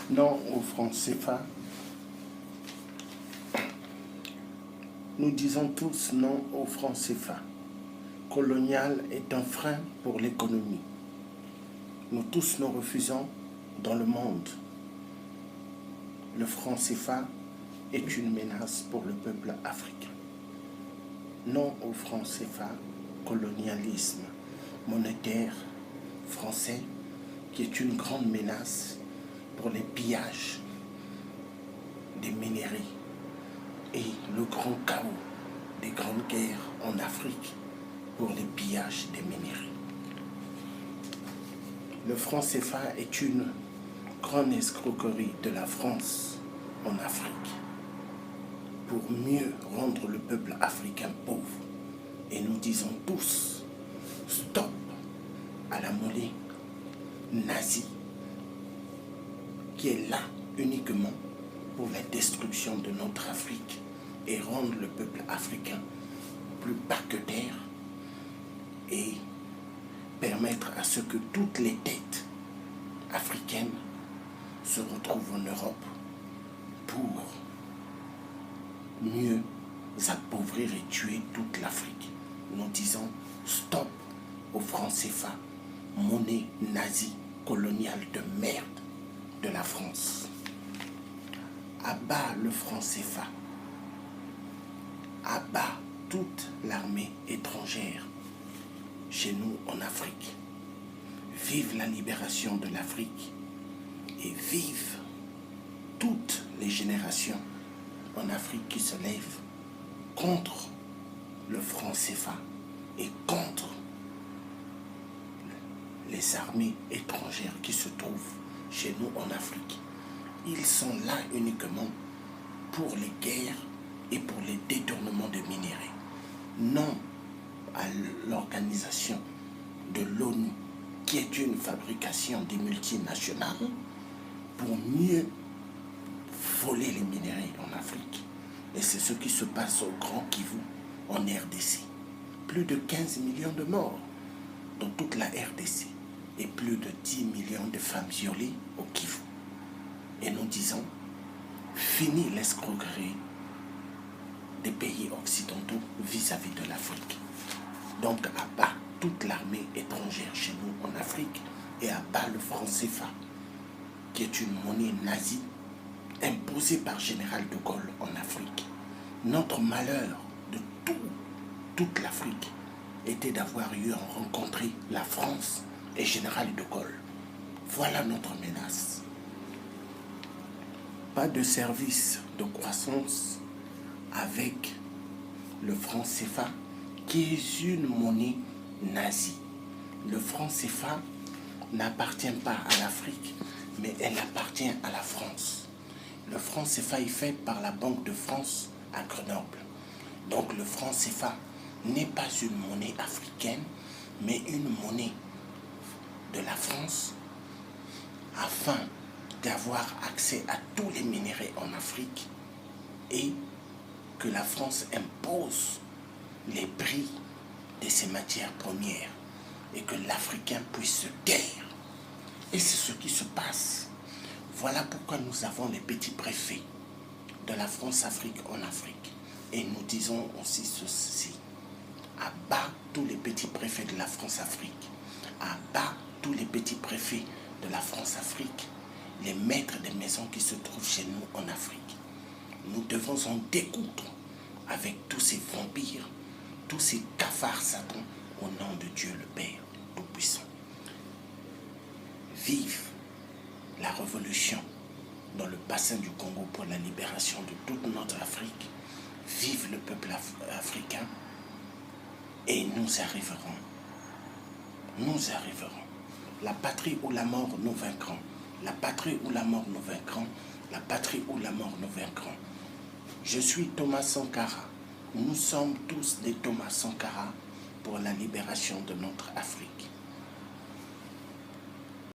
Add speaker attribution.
Speaker 1: Non au franc CFA. Nous disons tous non au franc CFA. Colonial est un frein pour l'économie. Nous tous nous refusons dans le monde. Le franc CFA est une menace pour le peuple africain. Non au franc CFA, colonialisme monétaire français qui est une grande menace pour les pillages des minerais et le grand chaos des grandes guerres en Afrique pour les pillages des minerais. Le franc CFA est une grande escroquerie de la France en Afrique pour mieux rendre le peuple africain pauvre. Et nous disons tous, stop à la monnaie nazie qui est là uniquement pour la destruction de notre Afrique et rendre le peuple africain plus bas que terre et permettre à ce que toutes les têtes africaines se retrouvent en Europe pour mieux appauvrir et tuer toute l'Afrique. Nous disons stop au franc CFA, monnaie nazie coloniale de merde de la France. À bas le franc CFA, à bas toute l'armée étrangère chez nous en Afrique. Vive la libération de l'Afrique et vive toutes les générations en Afrique qui se lèvent contre le franc CFA et contre les armées étrangères qui se trouvent chez nous en Afrique. Ils sont là uniquement pour les guerres et pour les détournements de minéraux. Non à l'organisation de l'ONU, qui est une fabrication des multinationales, pour mieux voler les minéraux en Afrique. Et c'est ce qui se passe au Grand Kivu, en RDC. Plus de 15 millions de morts dans toute la RDC et plus de 10 millions de femmes violées au Kivu. Et nous disons, fini l'escroquerie des pays occidentaux vis-à-vis de l'Afrique. Donc à bas toute l'armée étrangère chez nous en Afrique et à bas le franc CFA, qui est une monnaie nazie imposée par Général de Gaulle en Afrique. Notre malheur de toute l'Afrique était d'avoir eu à rencontrer la France et Général de Gaulle. Voilà notre menace. Pas de service de croissance avec le franc CFA, qui est une monnaie nazie. Le franc CFA n'appartient pas à l'Afrique, mais elle appartient à la France. Le franc CFA est fait par la Banque de France à Grenoble. Donc le franc CFA n'est pas une monnaie africaine, mais une monnaie de la France afin d'avoir accès à tous les minéraux en Afrique et que la France impose les prix de ces matières premières et que l'Africain puisse se taire. Et c'est ce qui se passe. Voilà pourquoi nous avons les petits préfets de la France-Afrique en Afrique. Et nous disons aussi ceci. À bas tous les petits préfets de la France-Afrique. À bas tous les petits préfets de la France-Afrique. Les maîtres des maisons qui se trouvent chez nous en Afrique. Nous devons en découdre avec tous ces vampires, tous ces cafards satans, au nom de Dieu le Père Tout-Puissant. Vive la révolution dans le bassin du Congo pour la libération de toute notre Afrique. Vive le peuple africain et nous arriverons. Nous arriverons. La patrie ou la mort, nous vaincrons. La patrie ou la mort, nous vaincrons. La patrie ou la mort, nous vaincrons. Je suis Thomas Sankara. Nous sommes tous des Thomas Sankara pour la libération de notre Afrique.